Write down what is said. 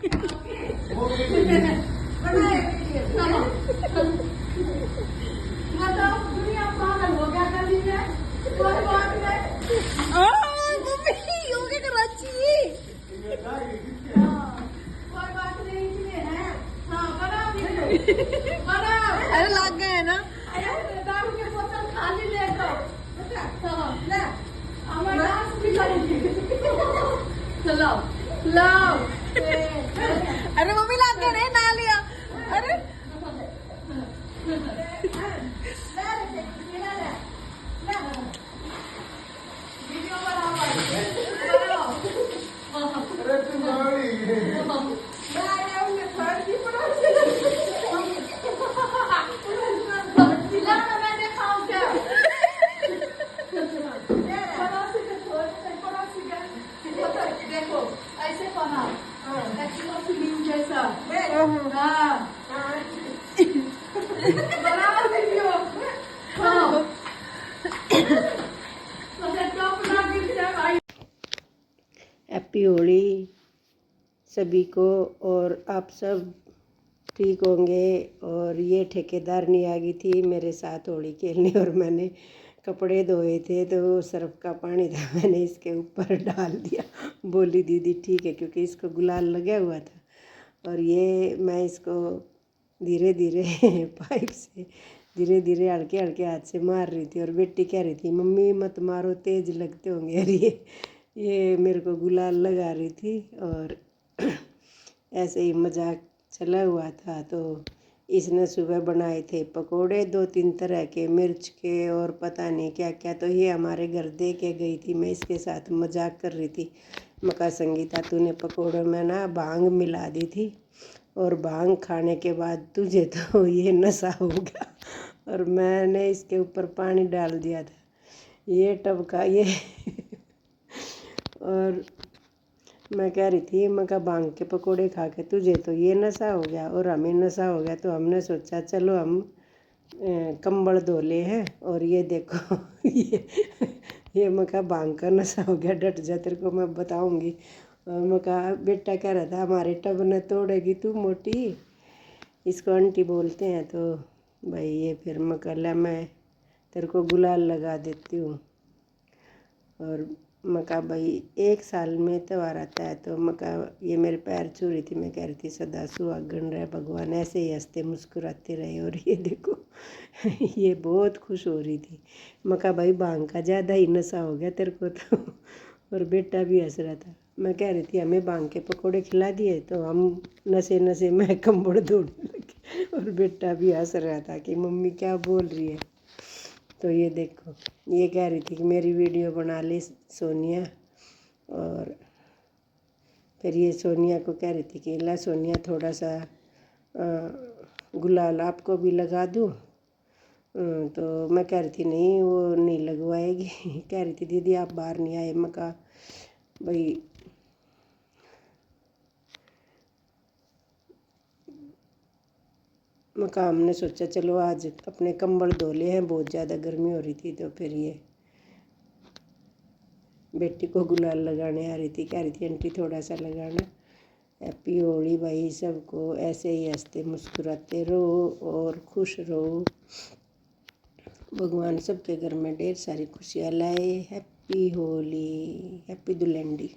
दुनिया पागल हो गया कभी में कोई बात नहीं। मम्मी योगा कराची। कोई बात नहीं इसमें है। हाँ बनाओ अरे लग गए ना। दारू के बोतल खाली ले दो। हाँ ले हमारे डांस भी करेंगे। चलो लाओ। अरे मम्मी लग गए रे ना लिया। अरे वीडियो बनाओ। देखो ऐसे बनाओ जैसा बनाओ वीडियो। हैप्पी होली सभी को। और आप सब ठीक होंगे। और ये ठेकेदार नहीं आ गई थी मेरे साथ होली खेलने, और मैंने कपड़े धोए थे तो सर्फ का पानी था, मैंने इसके ऊपर डाल दिया। बोली दीदी ठीक है, क्योंकि इसको गुलाल लगा हुआ था। और ये मैं इसको धीरे धीरे पाइप से धीरे धीरे हल्के हल्के हाथ से मार रही थी। और बेटी कह रही थी मम्मी मत मारो, तेज लगते होंगे। और ये मेरे को गुलाल लगा रही थी। और ऐसे ही मजाक चला हुआ था। तो इसने सुबह बनाए थे पकोड़े 2-3 तरह के, मिर्च के और पता नहीं क्या क्या। तो ये हमारे घर दे के गई थी, मैं इसके साथ मजाक कर रही थी। मका संगीता तूने पकोड़े में ना भांग मिला दी थी, और भांग खाने के बाद तुझे तो ये नशा हो गया। और मैंने इसके ऊपर पानी डाल दिया था ये टब का ये। और मैं कह रही थी मका भांग के पकोड़े खा के तुझे तो ये नशा हो गया और हमें नशा हो गया। तो हमने सोचा चलो हम कंबल धो ले हैं। और ये देखो ये मका भांग का नशा हो गया, डट जा तेरे को मैं बताऊंगी। और मका बेटा कह रहा था हमारे टब ने तोड़ेगी तू मोटी, इसको आंटी बोलते हैं। तो भाई ये फिर मका ला मैं तेरे को गुलाल लगा देती हूँ। और मका भाई 1 साल में त्यौहार आता है। तो मका ये मेरे पैर छू रही थी, मैं कह रही थी सदा सुहागन रहे भगवान, ऐसे ही हंसते मुस्कुराते रहे। और ये देखो ये बहुत खुश हो रही थी। मका भाई भांग का ज़्यादा ही नशा हो गया तेरे को तो। और बेटा भी हंस रहा था। मैं कह रही थी हमें भांग के पकोड़े खिला दिए तो हम नशे नशे में कंबड़ दौड़ने लगे। और बेटा भी हंस रहा था कि मम्मी क्या बोल रही है। तो ये देखो ये कह रही थी कि मेरी वीडियो बना ली सोनिया। और फिर ये सोनिया को कह रही थी कि ला सोनिया थोड़ा सा गुलाल आपको भी लगा दूँ। तो मैं कह रही थी नहीं वो नहीं लगवाएगी। कह रही थी दीदी आप बाहर नहीं आए। मैं कहा भाई मका हमने सोचा चलो आज अपने कंबल धो ले हैं, बहुत ज़्यादा गर्मी हो रही थी। तो फिर ये बेटी को गुलाल लगाने आ रही थी, कह रही थी आंटी थोड़ा सा लगाना। हैप्पी होली भाई सबको, ऐसे ही हंसते मुस्कुराते रहो और खुश रहो। भगवान सबके घर में ढेर सारी खुशियाँ लाए। Happy Holi, happy Dulandi.